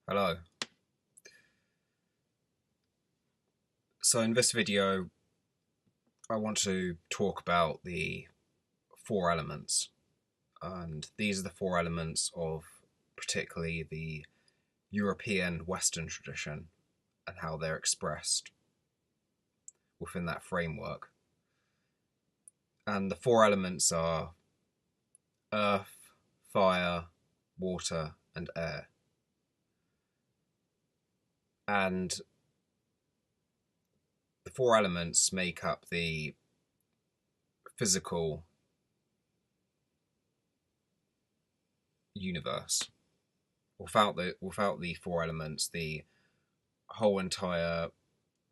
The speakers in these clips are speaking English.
Hello. So in this video, I want to talk about the four elements, and these are the four elements of particularly the European Western tradition and how they're expressed within that framework. And the four elements are earth, fire, water, and air. And the four elements make up the physical universe. Without the four elements, the whole entire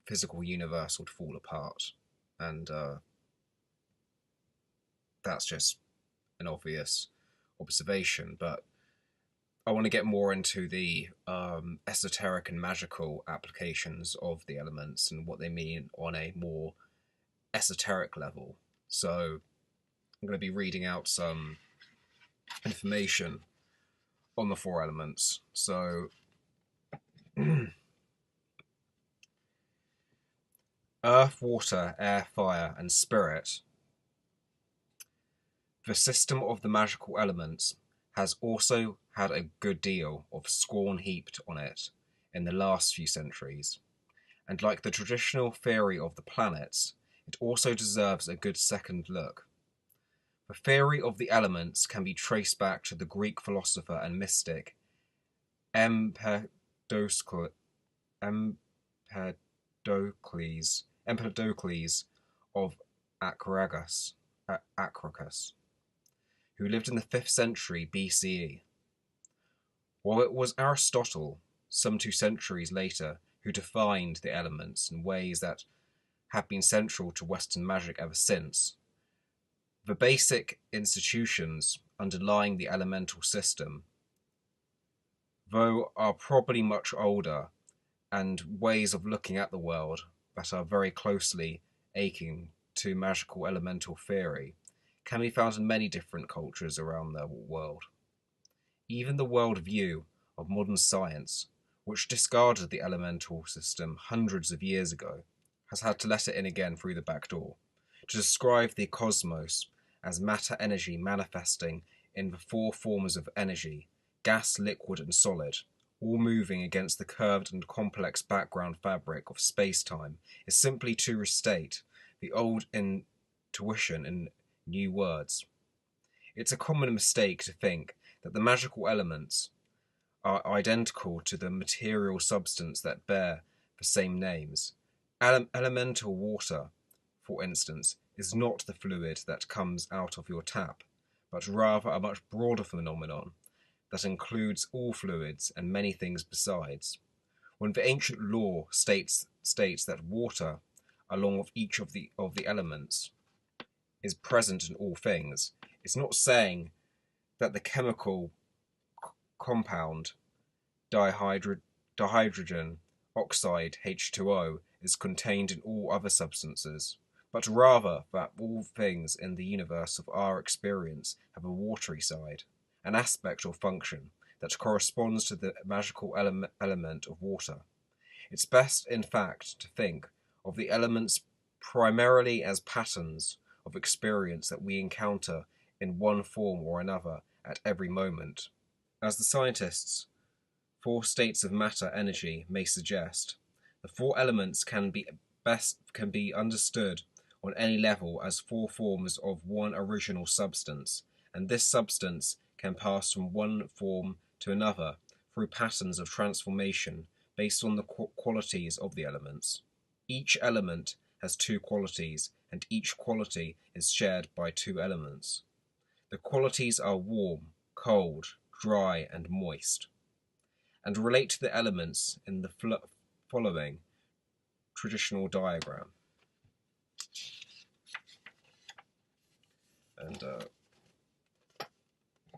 physical universe would fall apart, and that's just an obvious observation. But I want to get more into the esoteric and magical applications of the elements and what they mean on a more esoteric level. So I'm going to be reading out some information on the four elements. So earth, water, air, fire, and spirit. The system of the magical elements has also had a good deal of scorn heaped on it in the last few centuries, and like the traditional theory of the planets, it also deserves a good second look. The theory of the elements can be traced back to the Greek philosopher and mystic Empedocles of Acragas, who lived in the 5th century BCE. While it was Aristotle, some 2 centuries later, who defined the elements in ways that have been central to Western magic ever since, the basic institutions underlying the elemental system, though, are probably much older, and ways of looking at the world that are very closely akin to magical elemental theory, can be found in many different cultures around the world. Even the worldview of modern science, which discarded the elemental system hundreds of years ago, has had to let it in again through the back door, to describe the cosmos as matter energy manifesting in the 4 forms of energy, gas, liquid, and solid, all moving against the curved and complex background fabric of space-time, is simply to restate the old intuition in new words. It's a common mistake to think that the magical elements are identical to the material substance that bear the same names. Elemental water, for instance, is not the fluid that comes out of your tap, but rather a much broader phenomenon that includes all fluids and many things besides. When the ancient law states that water, along with each of the elements, is present in all things, it's not saying that the chemical compound dihydrogen oxide H2O is contained in all other substances, but rather that all things in the universe of our experience have a watery side, an aspect or function that corresponds to the magical element of water. It's best, in fact, to think of the elements primarily as patterns of experience that we encounter in one form or another at every moment. As the scientists' 4 states of matter energy may suggest, the 4 elements can be understood on any level as 4 forms of one original substance, and this substance can pass from one form to another through patterns of transformation based on the qualities of the elements. Each element has 2 qualities, and each quality is shared by 2 elements. The qualities are warm, cold, dry, and moist, and relate to the elements in the following traditional diagram. And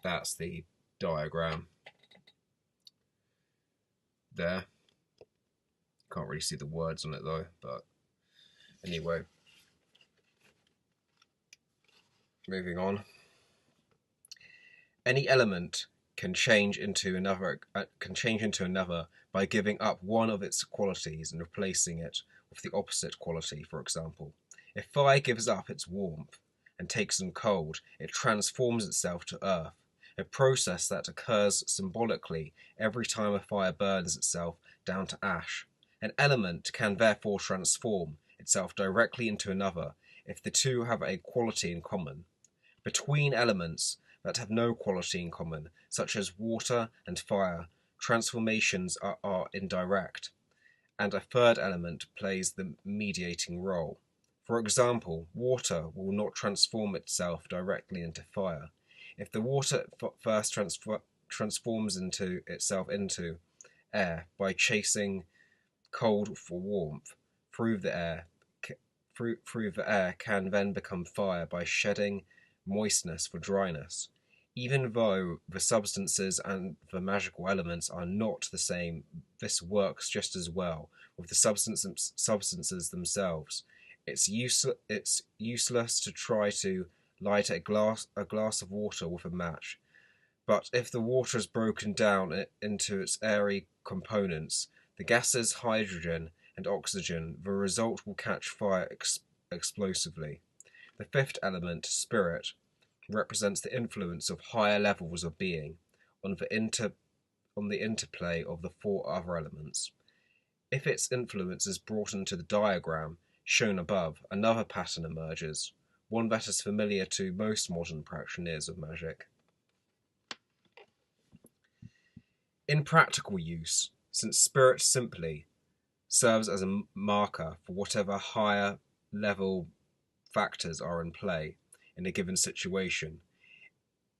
That's the diagram there. Can't really see the words on it though, but anyway. Moving on. Any element can change into another by giving up one of its qualities and replacing it with the opposite quality, for example. If fire gives up its warmth and takes on cold, it transforms itself to earth, a process that occurs symbolically every time a fire burns itself down to ash. An element can therefore transform itself directly into another if the two have a quality in common. Between elements that have no quality in common, such as water and fire, transformations are indirect, and a third element plays the mediating role. For example, water will not transform itself directly into fire. If the water first transforms itself into air by chasing cold for warmth through the air can then become fire by shedding moistness for dryness. Even though the substances and the magical elements are not the same, this works just as well with the substances themselves. It's useless to try to light a glass of water with a match, but if the water is broken down into its airy components, the gases hydrogen and oxygen, the result will catch fire explosively. The fifth element, spirit, represents the influence of higher levels of being on the interplay of the four other elements. If its influence is brought into the diagram shown above, another pattern emerges, one that is familiar to most modern practitioners of magic. In practical use, since spirit simply serves as a marker for whatever higher level factors are in play in a given situation,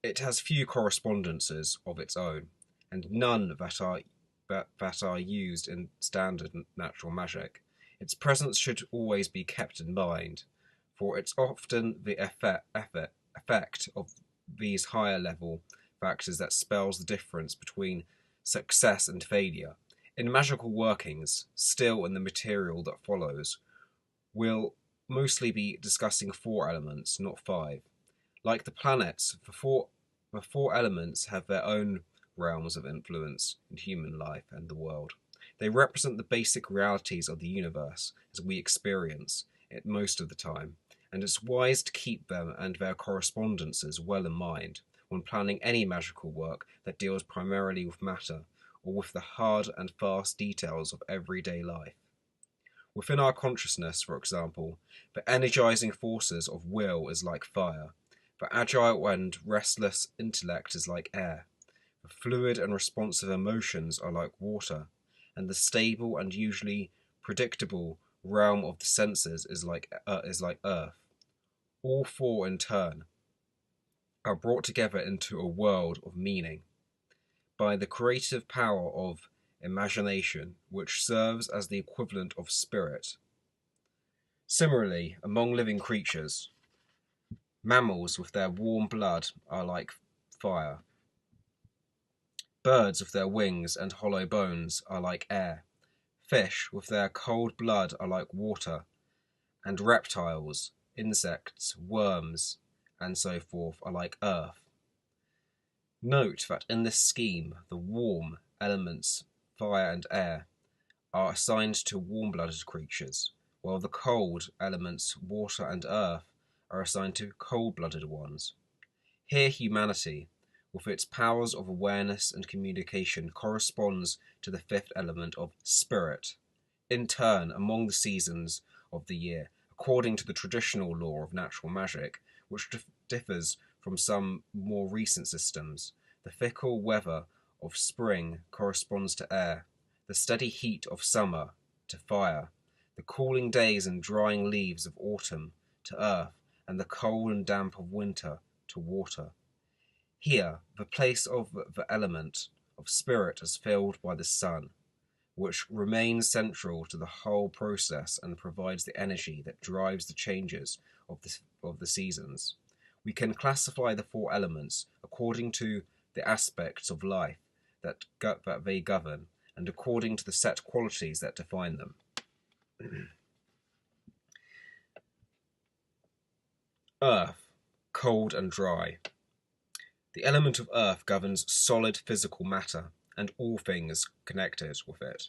it has few correspondences of its own, and none that are used in standard natural magic. Its presence should always be kept in mind, for it's often the effect of these higher level factors that spells the difference between success and failure. In magical workings, still in the material that follows, we'll mostly be discussing 4 elements, not 5. Like the planets, the four elements have their own realms of influence in human life and the world. They represent the basic realities of the universe as we experience it most of the time, and it's wise to keep them and their correspondences well in mind when planning any magical work that deals primarily with matter or with the hard and fast details of everyday life. Within our consciousness, for example, the energizing forces of will is like fire, the agile and restless intellect is like air, the fluid and responsive emotions are like water, and the stable and usually predictable realm of the senses is like earth. All 4 in turn are brought together into a world of meaning by the creative power of imagination, which serves as the equivalent of spirit. Similarly, among living creatures, mammals with their warm blood are like fire. Birds with their wings and hollow bones are like air. Fish with their cold blood are like water. And reptiles, insects, worms, and so forth are like earth. Note that in this scheme, the warm elements, fire and air, are assigned to warm-blooded creatures, while the cold elements, water and earth, are assigned to cold-blooded ones. Here humanity, with its powers of awareness and communication, corresponds to the 5th element of spirit. In turn, among the seasons of the year, according to the traditional law of natural magic, which differs from some more recent systems, the fickle weather of spring corresponds to air, the steady heat of summer to fire, the cooling days and drying leaves of autumn to earth, and the cold and damp of winter to water. Here, the place of the element of spirit is filled by the sun, which remains central to the whole process and provides the energy that drives the changes of the seasons. We can classify the four elements according to the aspects of life that they govern, and according to the set qualities that define them. Earth, cold and dry. The element of earth governs solid physical matter and all things connected with it.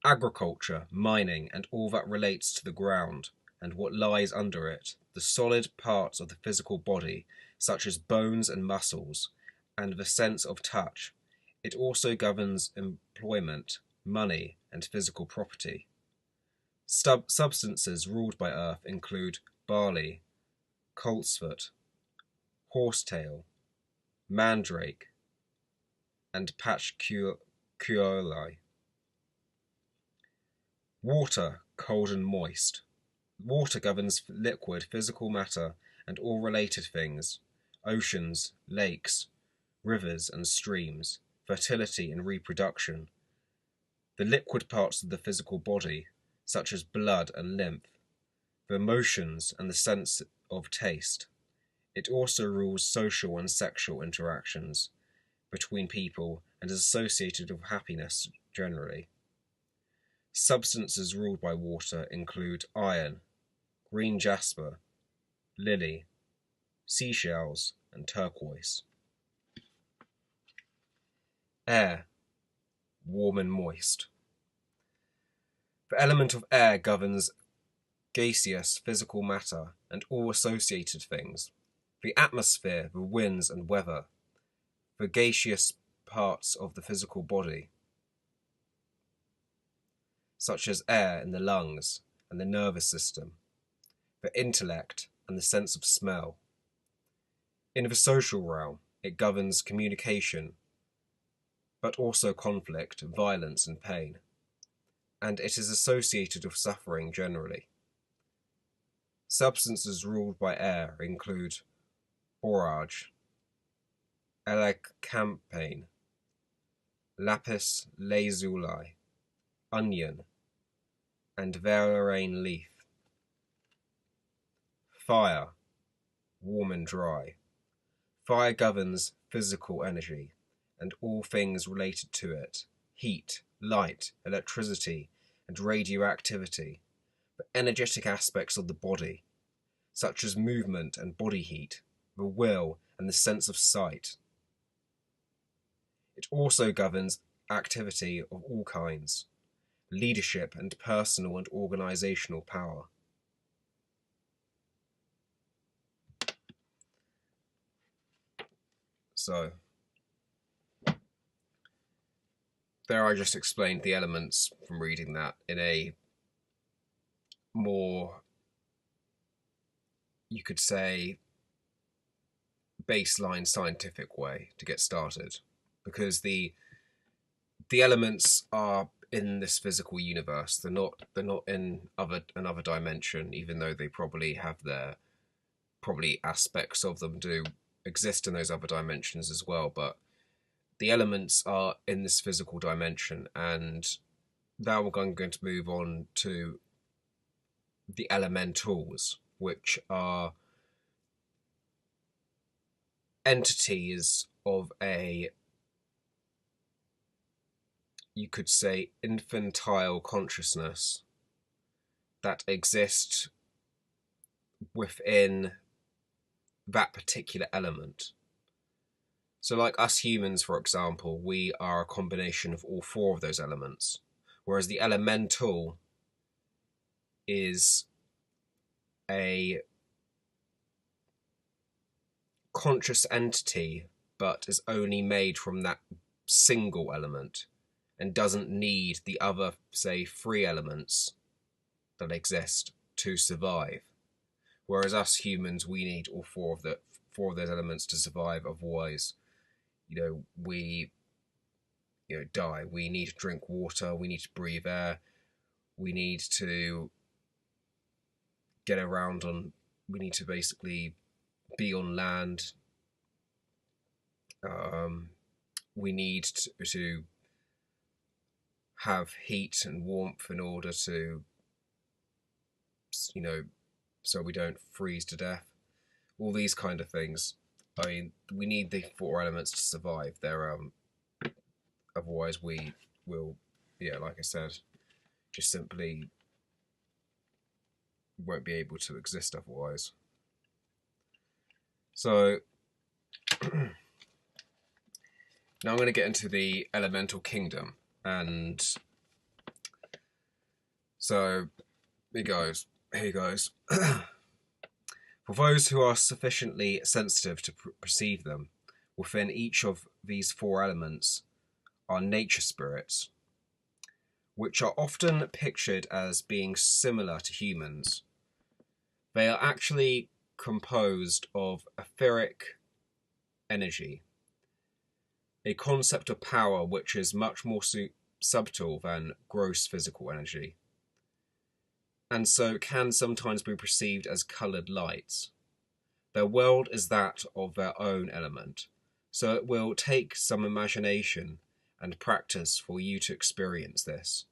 Agriculture, mining, and all that relates to the ground and what lies under it, the solid parts of the physical body, such as bones and muscles, and the sense of touch. It also governs employment, money, and physical property. Substances ruled by earth include barley, coltsfoot, horsetail, mandrake, and patchouli. Water, cold and moist. Water governs liquid physical matter and all related things, oceans, lakes, rivers and streams, fertility and reproduction. The liquid parts of the physical body, such as blood and lymph, the emotions and the sense of taste. It also rules social and sexual interactions between people and is associated with happiness generally. Substances ruled by water include iron, green jasper, lily, seashells, and turquoise. Air, warm and moist. The element of air governs gaseous physical matter and all associated things. The atmosphere, the winds and weather, the gaseous parts of the physical body, such as air in the lungs and the nervous system, the intellect and the sense of smell. In the social realm, it governs communication, but also conflict, violence and pain, and it is associated with suffering generally. Substances ruled by air include borage, elecampane, lapis lazuli, onion, and valerian leaf. Fire, warm and dry. Fire governs physical energy and all things related to it, heat, light, electricity, and radioactivity, the energetic aspects of the body, such as movement and body heat, the will, and the sense of sight. It also governs activity of all kinds, leadership and personal and organizational power. So, there I just explained the elements from reading that in a more, you could say, baseline scientific way to get started, because the elements are in this physical universe. They're not in another dimension, even though they probably have aspects of them do exist in those other dimensions as well, but the elements are in this physical dimension. And now we're going to move on to the elementals, which are entities of a, you could say, infantile consciousness that exist within that particular element. So like us humans, for example, we are a combination of all four of those elements, whereas the elemental is a conscious entity, but is only made from that single element and doesn't need the other, say, three elements that exist to survive. Whereas us humans, we need all four of those elements to survive. Otherwise, we die. We need to drink water. We need to breathe air. We need to get around we need to basically be on land. We need to have heat and warmth in order to, so we don't freeze to death. all these kind of things. I mean, we need the four elements to survive. Otherwise we will, yeah, like I said, just simply won't be able to exist otherwise. So now I'm going to get into the elemental kingdom, and so here goes. For those who are sufficiently sensitive to perceive them, within each of these four elements are nature spirits, which are often pictured as being similar to humans. They are actually composed of etheric energy, a concept of power which is much more subtle than gross physical energy, and so can sometimes be perceived as coloured lights. Their world is that of their own element, so it will take some imagination and practice for you to experience this.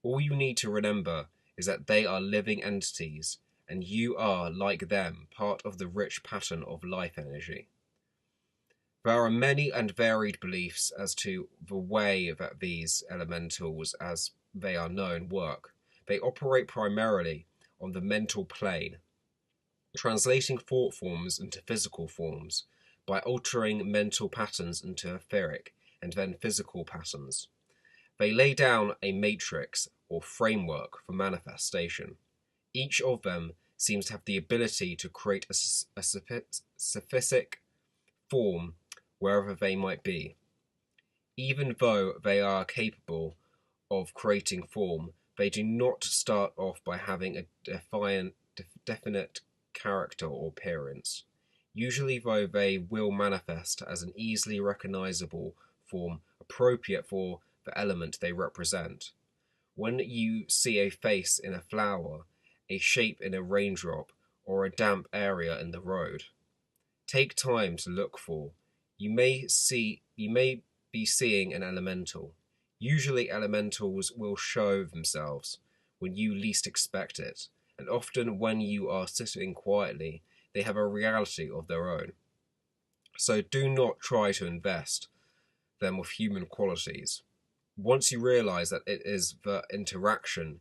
All you need to remember is that they are living entities, and you are, like them, part of the rich pattern of life energy. There are many and varied beliefs as to the way that these elementals, as they are known, work. They operate primarily on the mental plane, translating thought forms into physical forms by altering mental patterns into etheric and then physical patterns. They lay down a matrix or framework for manifestation. Each of them seems to have the ability to create a specific form wherever they might be. Even though they are capable of creating form, they do not start off by having a definite character or appearance. Usually, though, they will manifest as an easily recognizable form appropriate for the element they represent. When you see a face in a flower, a shape in a raindrop, or a damp area in the road, take time to look for. You may be seeing an elemental. Usually elementals will show themselves when you least expect it, and often when you are sitting quietly, they have a reality of their own. So do not try to invest them with human qualities. Once you realize that it is the interaction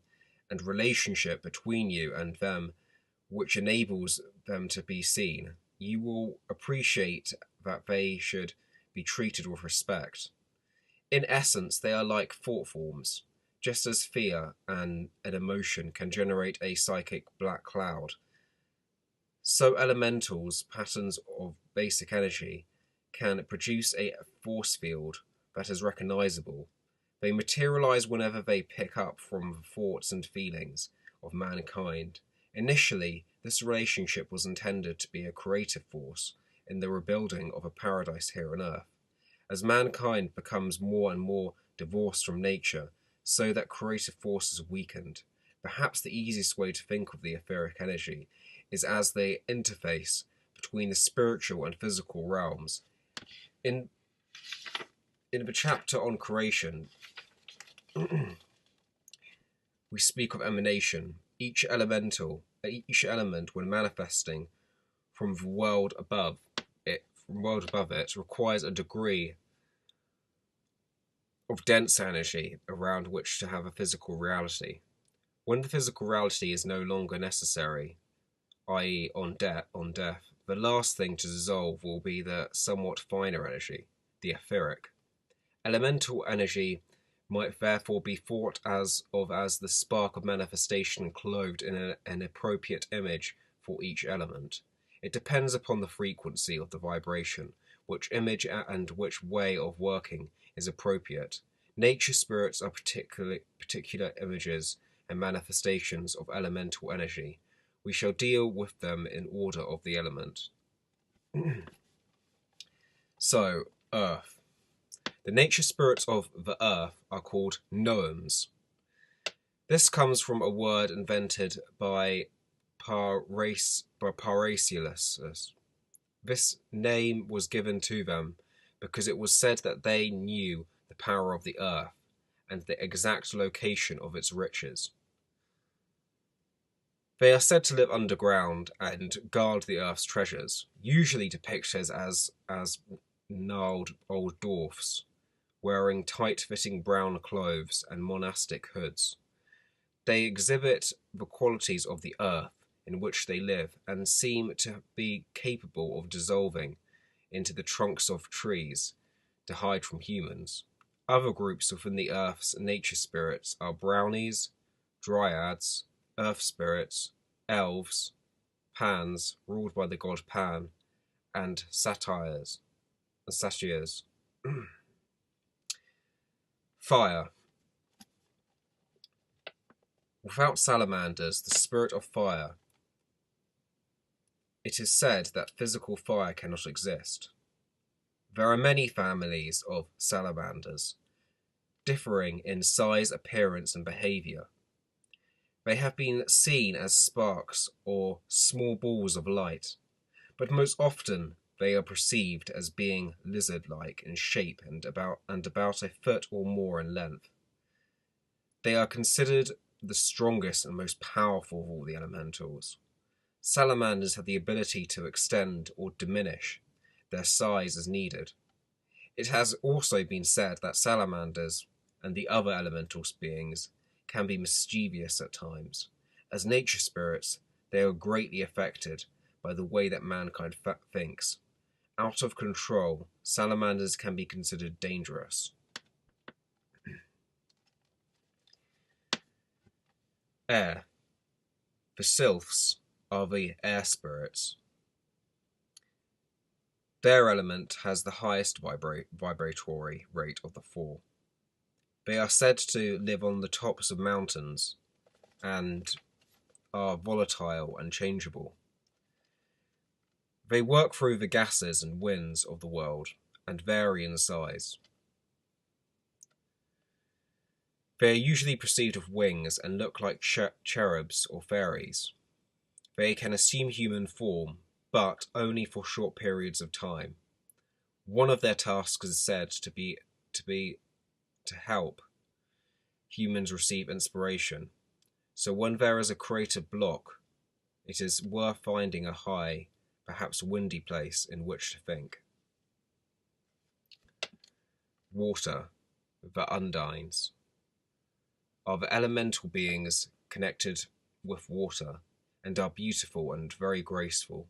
and relationship between you and them which enables them to be seen, you will appreciate that they should be treated with respect. In essence, they are like thought forms. Just as fear and an emotion can generate a psychic black cloud, so elementals, patterns of basic energy, can produce a force field that is recognizable. They materialize whenever they pick up from the thoughts and feelings of mankind. Initially, this relationship was intended to be a creative force in the rebuilding of a paradise here on Earth. As mankind becomes more and more divorced from nature, so that creative force is weakened. Perhaps the easiest way to think of the etheric energy is as the interface between the spiritual and physical realms. In the chapter on creation, we speak of emanation. Each element, when manifesting from the world above it, requires a degree of dense energy around which to have a physical reality. When the physical reality is no longer necessary, i.e. on death, the last thing to dissolve will be the somewhat finer energy, the etheric. Elemental energy might therefore be thought as the spark of manifestation clothed in an appropriate image for each element. It depends upon the frequency of the vibration, which image and which way of working is appropriate. Nature spirits are particular images and manifestations of elemental energy. We shall deal with them in order of the element. So, Earth. The nature spirits of the Earth are called gnomes. This comes from a word invented by Paracelsus. This name was given to them because it was said that they knew the power of the earth and the exact location of its riches. They are said to live underground and guard the Earth's treasures, usually depicted as gnarled old dwarfs, wearing tight-fitting brown clothes and monastic hoods. They exhibit the qualities of the earth in which they live and seem to be capable of dissolving into the trunks of trees to hide from humans. Other groups within the Earth's nature spirits are brownies, dryads, earth spirits, elves, pans, ruled by the god Pan, and satyrs. Fire. Without salamanders, the spirit of fire, it is said that physical fire cannot exist. There are many families of salamanders, differing in size, appearance, and behavior. They have been seen as sparks or small balls of light, but most often they are perceived as being lizard-like in shape and about a foot or more in length. They are considered the strongest and most powerful of all the elementals. Salamanders have the ability to extend or diminish their size as needed. It has also been said that salamanders and the other elemental beings can be mischievous at times. As nature spirits, they are greatly affected by the way that mankind thinks. Out of control, salamanders can be considered dangerous. Air. The sylphs are the air spirits. Their element has the highest vibratory rate of the four. They are said to live on the tops of mountains and are volatile and changeable. They work through the gases and winds of the world and vary in size. They are usually perceived with wings and look like cherubs or fairies. They can assume human form, but only for short periods of time. One of their tasks is said to be to help humans receive inspiration. So when there is a creative block, it is worth finding a high, perhaps windy place in which to think. Water, the Undines, are the elemental beings connected with water and are beautiful and very graceful,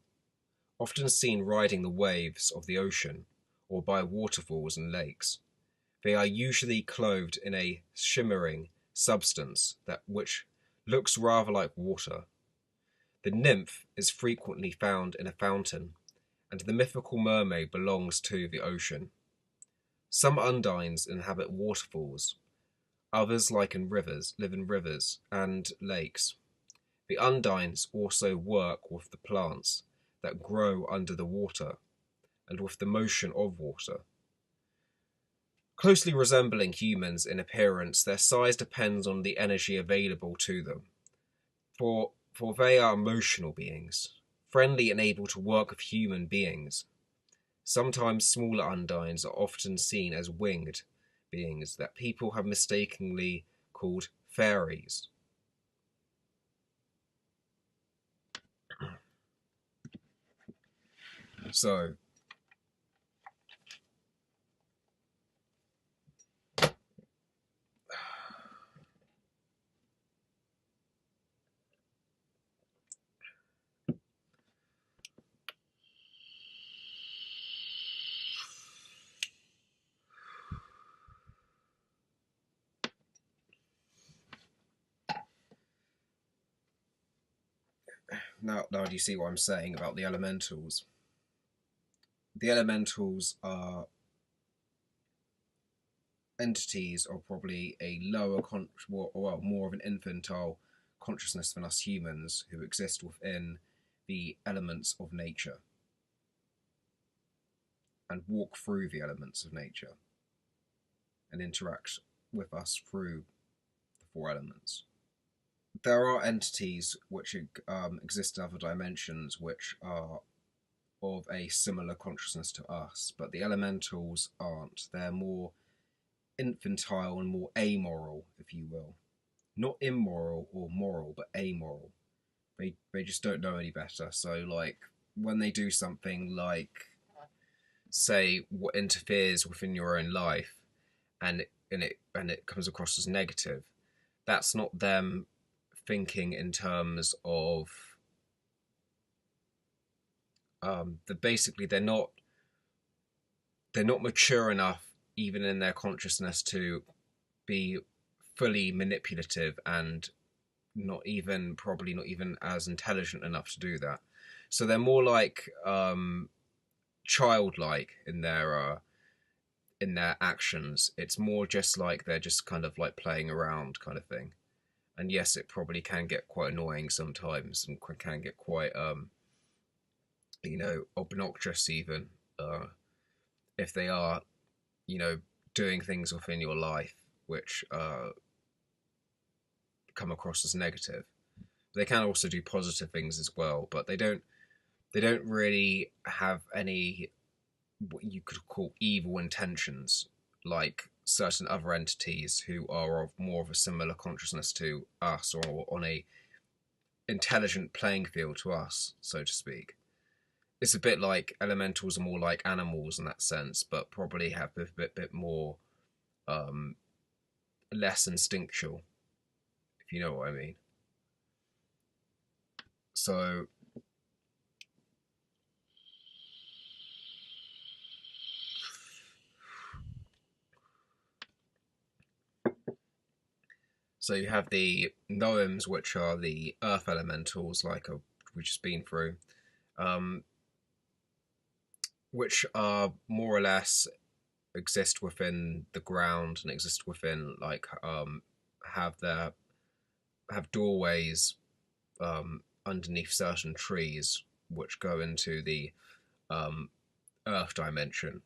often seen riding the waves of the ocean or by waterfalls and lakes. They are usually clothed in a shimmering substance which looks rather like water. The nymph is frequently found in a fountain, and the mythical mermaid belongs to the ocean. Some undines inhabit waterfalls, others live in rivers and lakes. The undines also work with the plants that grow under the water and with the motion of water. Closely resembling humans in appearance, their size depends on the energy available to them. For they are emotional beings, friendly and able to work with human beings. Sometimes smaller undines are often seen as winged beings that people have mistakenly called fairies. So, now do you see what I'm saying about the elementals? The elementals are entities are probably a lower, more of an infantile consciousness than us humans who exist within the elements of nature and walk through the elements of nature and interact with us through the four elements. There are entities which exist in other dimensions which are of a similar consciousness to us, but the elementals aren't. They're more infantile and more amoral, if you will. Not immoral or moral, but amoral. they just don't know any better. So like when they do something like say what interferes within your own life, and it comes across as negative, that's not them thinking in terms of basically they're not mature enough even in their consciousness to be fully manipulative, and probably not even as intelligent enough to do that. So they're more like childlike in their actions. It's more just like they're just kind of like playing around kind of thing. And yes, it probably can get quite annoying sometimes, and can get quite obnoxious even, if they are doing things within your life which come across as negative. They can also do positive things as well, but they don't really have any what you could call evil intentions like certain other entities who are of more of a similar consciousness to us, or on a intelligent playing field to us, so to speak. It's a bit like elementals are more like animals in that sense, but probably have a bit more less instinctual, if you know what I mean. So you have the Noams, which are the earth elementals, like we've just been through, which are more or less exist within the ground and exist within like have doorways underneath certain trees, which go into the earth dimension,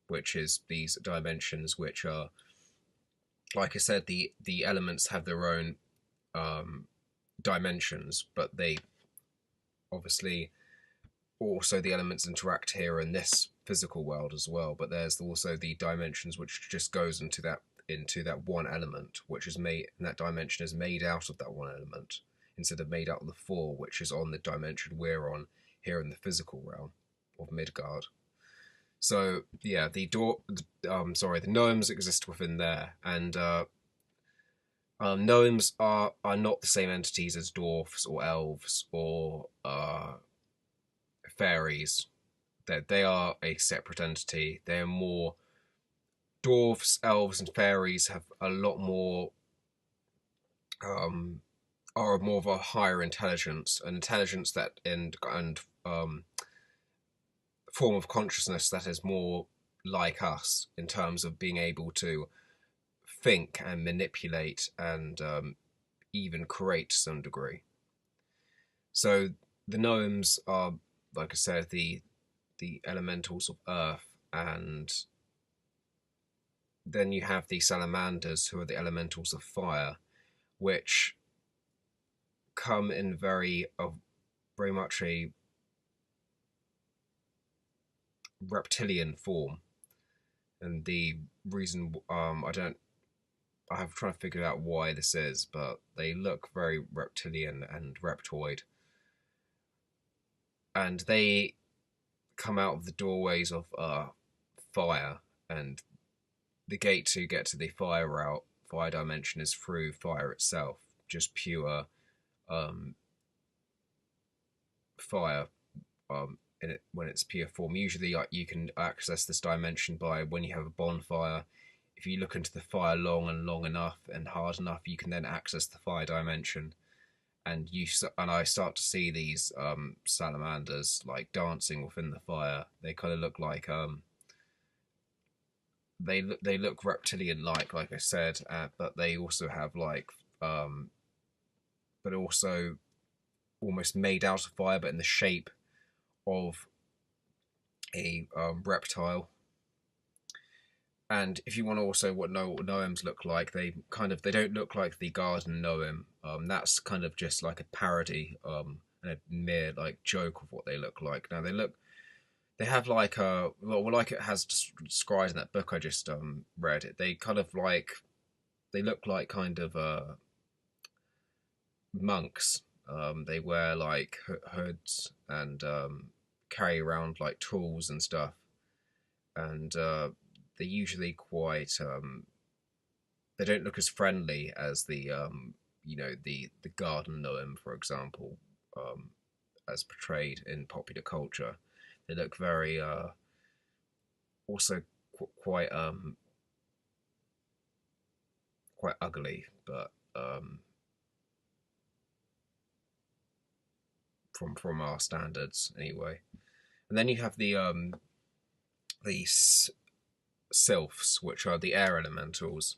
which is these dimensions which are, like I said, the elements have their own dimensions, but they obviously also the elements interact here in this physical world as well. But there's also the dimensions which just goes into that one element, which is made, and that dimension is made out of that one element instead of made out of the four, which is on the dimension we're on here in the physical realm of Midgard. So yeah, the Noams exist within there, and Noams are not the same entities as dwarfs or elves or fairies. That they are a separate entity. They are more dwarfs, elves, and fairies have a lot more are more of a higher intelligence, an intelligence that and form of consciousness that is more like us in terms of being able to think and manipulate and even create to some degree. So the Noams are, like I said, the elementals of earth, and then you have the salamanders, who are the elementals of fire, which come in very much a reptilian form. And the reason I have tried to figure out why this is, but they look very reptilian and reptoid, and they come out of the doorways of fire, and the gate to get to the fire dimension is through fire itself, just pure fire in it when it's pure form. Usually you can access this dimension by when you have a bonfire. If you look into the fire long enough and hard enough, you can then access the fire dimension. And I start to see these salamanders like dancing within the fire. They kind of look like they look reptilian like I said, but they also have like but also almost made out of fire, but in the shape of a reptile. And if you want to also know what Noams look like, they don't look like the garden Noam. That's kind of just like a parody and a mere like joke of what they look like. Now they have like like it has described in that book I just read. They kind of like they look like kind of monks, They wear like hoods and carry around like tools and stuff, and they're usually quite. They don't look as friendly as the the garden gnome, for example, as portrayed in popular culture. They look very also quite quite ugly, but from our standards anyway. And then you have the sylphs, which are the air elementals.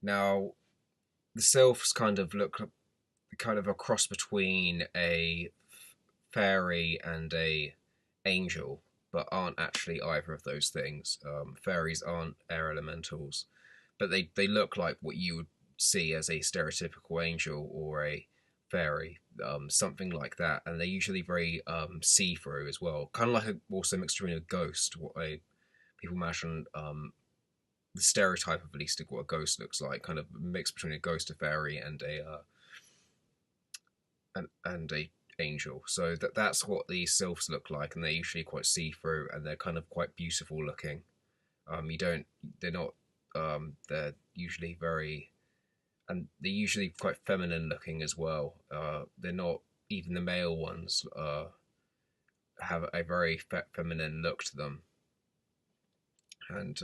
Now, the sylphs kind of look kind of a cross between a fairy and a angel, but aren't actually either of those things. Fairies aren't air elementals, but they look like what you would see as a stereotypical angel or a fairy, something like that. And they're usually very see-through as well, kind of like also mixed between a ghost. People imagine the stereotype of at least what a ghost looks like, kind of a mix between a ghost, a fairy, and a angel. So that's what these sylphs look like, and they're usually quite see-through, and they're kind of quite beautiful looking. They're not, they're usually very, and they're usually quite feminine looking as well. They're not, even the male ones have a very feminine look to them, and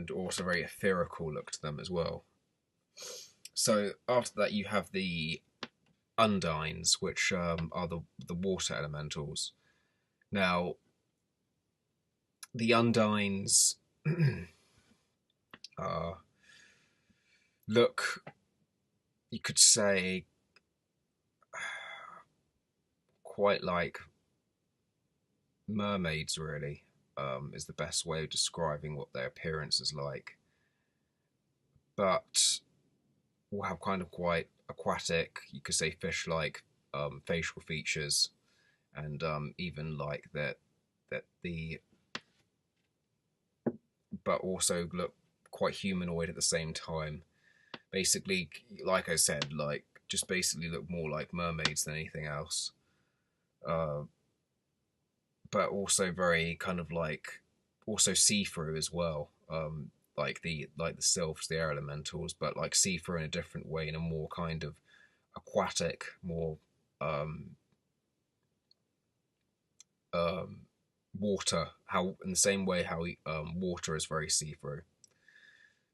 also very ethereal look to them as well. So after that, you have the undines, which are the water elementals. Now, the undines look, you could say, quite like mermaids, really, is the best way of describing what their appearance is like. But will have kind of quite aquatic, you could say fish-like facial features, and even like that the but also look quite humanoid at the same time. Basically, like I said, like just basically look more like mermaids than anything else. Uh, but also very kind of like also see-through as well. Like the sylphs, the air elementals, but like see-through in a different way, in a more kind of aquatic, more um, um, water. How in the same way how water is very see-through.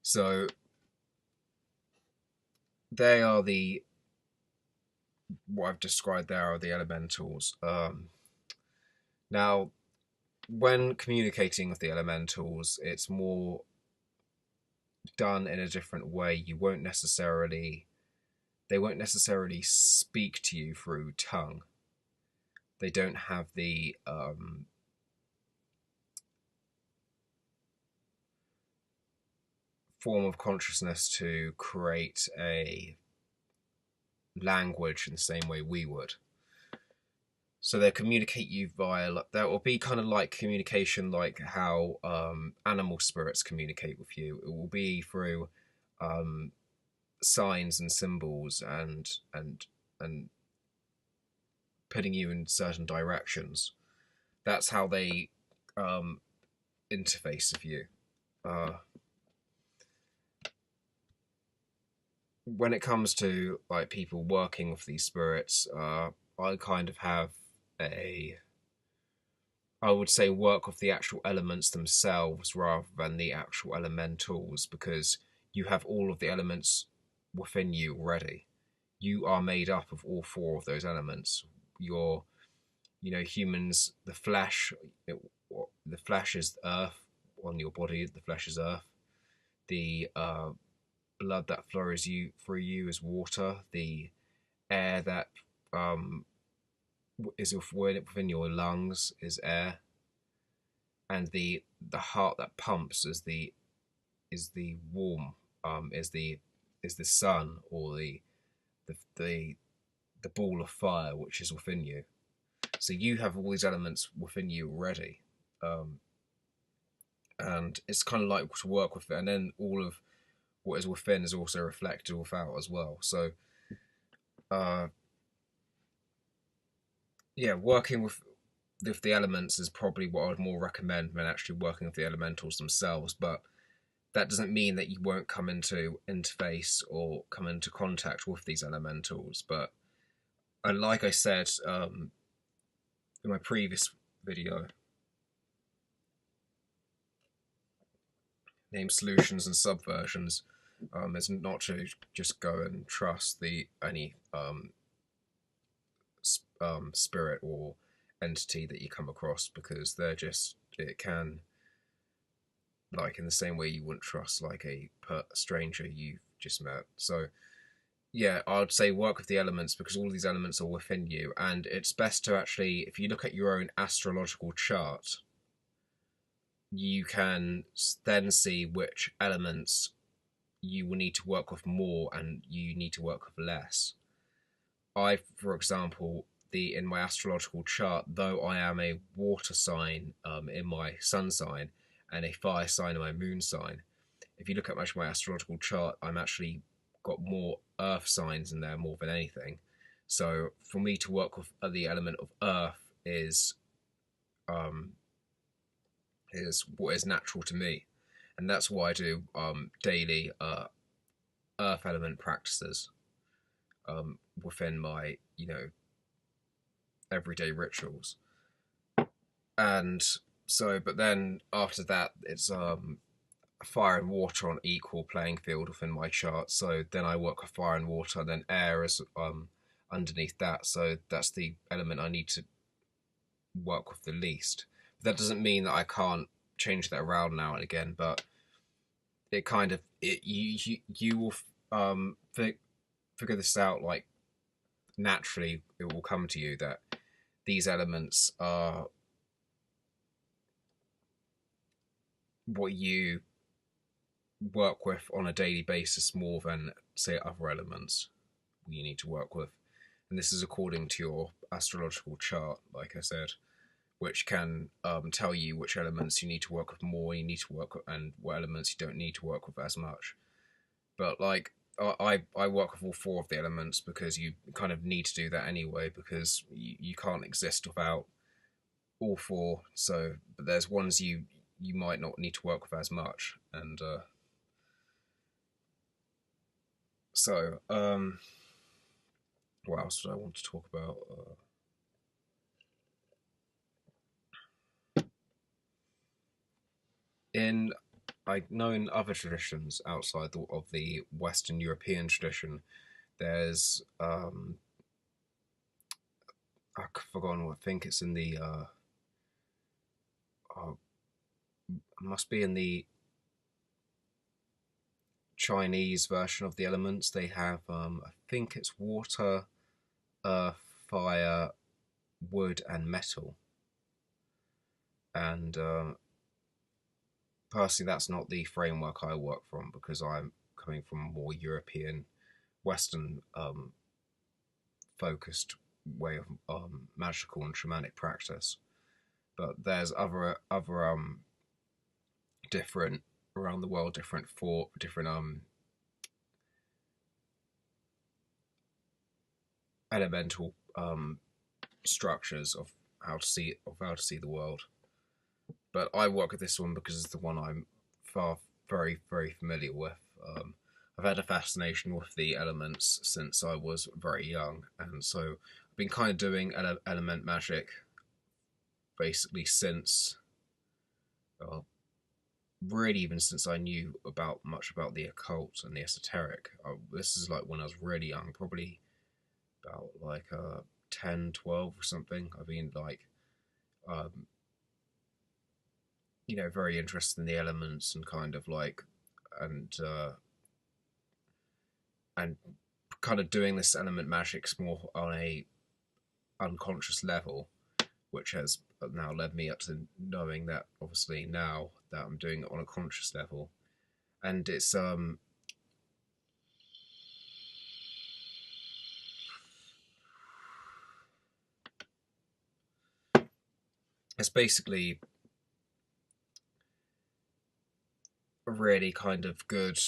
So they are the what I've described there are the elementals. Now, when communicating with the elementals, it's more done in a different way. They won't necessarily speak to you through tongue. They don't have the form of consciousness to create a language in the same way we would. So they communicate you via, that will be kind of like communication, like how animal spirits communicate with you. It will be through signs and symbols and putting you in certain directions. That's how they interface with you. When it comes to like people working with these spirits, I kind of have I would say work with the actual elements themselves rather than the actual elementals, because you have all of the elements within you already. You are made up of all four of those elements. Your, humans, the flesh is earth on your body. The flesh is earth. The blood that flows through you is water. The air that is within your lungs is air, and the heart that pumps is the warm is the sun, or the the the ball of fire which is within you. So you have all these elements within you already, and it's kind of like to work with it, and then all of what is within is also reflected without as well. So yeah, working with the elements is probably what I would more recommend than actually working with the elementals themselves. But that doesn't mean that you won't come into interface or come into contact with these elementals. But and like I said in my previous video, named Solutions and Subversions, is not to just go and trust any spirit or entity that you come across, because it can, like in the same way you wouldn't trust like a stranger you've just met. So yeah, I'd say work with the elements, because all these elements are within you, and it's best to actually, if you look at your own astrological chart, you can then see which elements you will need to work with more and you need to work with less. For example, in my astrological chart, though I am a water sign in my sun sign and a fire sign in my moon sign, if you look at my astrological chart, I'm actually got more earth signs in there more than anything. So for me to work with the element of earth um, is what is natural to me, and that's why I do daily earth element practices within my everyday rituals. And so, but then after that, it's fire and water on equal playing field within my chart. So then I work with fire and water, and then air is underneath that. So that's the element I need to work with the least. But that doesn't mean that I can't change that around now and again. But it kind of you will figure this out, like naturally it will come to you that these elements are what you work with on a daily basis more than, say, other elements you need to work with. And this is according to your astrological chart, like I said, which can tell you which elements you need to work with more, you need to work with, and what elements you don't need to work with as much. But like I work with all four of the elements because you kind of need to do that anyway, because you can't exist without all four. So, but there's ones you might not need to work with as much, and so what else did I want to talk about? I know in other traditions outside of the Western European tradition, there's I've forgotten. I think it's in the must be in the Chinese version of the elements. They have I think it's water, earth, fire, wood, and metal. And personally, that's not the framework I work from, because I'm coming from a more European, Western focused way of magical and shamanic practice. But there's other different around the world, different elemental structures of how to see the world. But I work with this one because it's the one I'm very, very familiar with. I've had a fascination with the elements since I was very young, and so I've been kind of doing element magic basically since, well, really even since I knew much about the occult and the esoteric. This is like when I was really young, probably about like 10, 12 or something. I've been like, um, very interested in the elements and kind of like, and and kind of doing this element magics more on a unconscious level, which has now led me up to knowing that obviously now that I'm doing it on a conscious level, and it's basically a really kind of good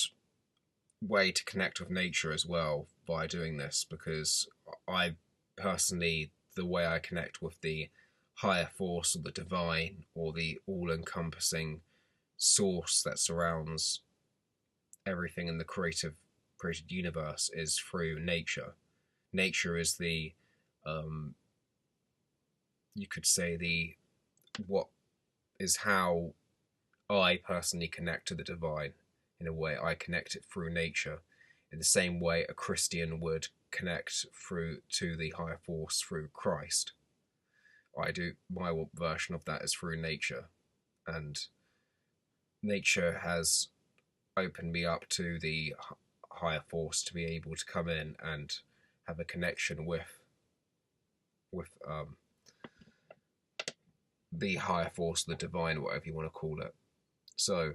way to connect with nature as well by doing this, because I personally the way I connect with the higher force or the divine or the all-encompassing source that surrounds everything in the created universe is through nature. Nature is the, you could say, the what is how I personally connect to the divine. In a way, I connect it through nature, in the same way a Christian would connect through to the higher force through Christ. I do my version of that is through nature, and nature has opened me up to the higher force to be able to come in and have a connection with the higher force, the divine, whatever you want to call it. So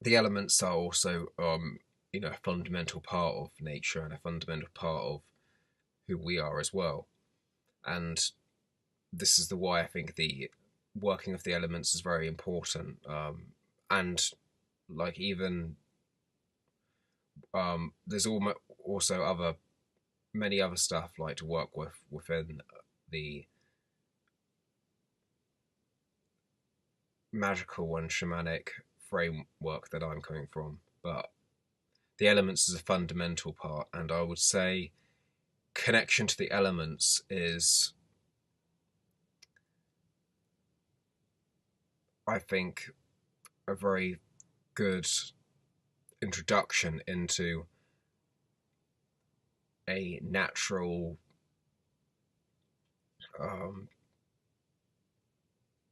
the elements are also a fundamental part of nature and a fundamental part of who we are as well. And this is the why I think the working of the elements is very important. And like even there's also many other stuff like to work with within the magical and shamanic framework that I'm coming from, but the elements is a fundamental part, and I would say connection to the elements is, I think, a very good introduction into a natural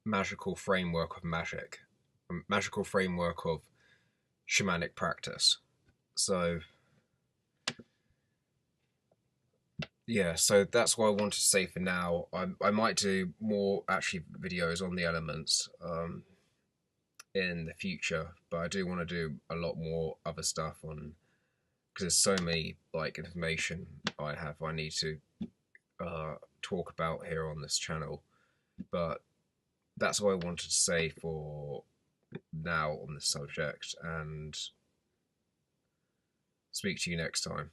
magical framework of magic, a magical framework of shamanic practice. So yeah, so that's what I wanted to say for now. I might do more actually videos on the elements in the future, but I do want to do a lot more other stuff on, because there's so many like information I need to talk about here on this channel. But that's what I wanted to say for now on this subject, and speak to you next time.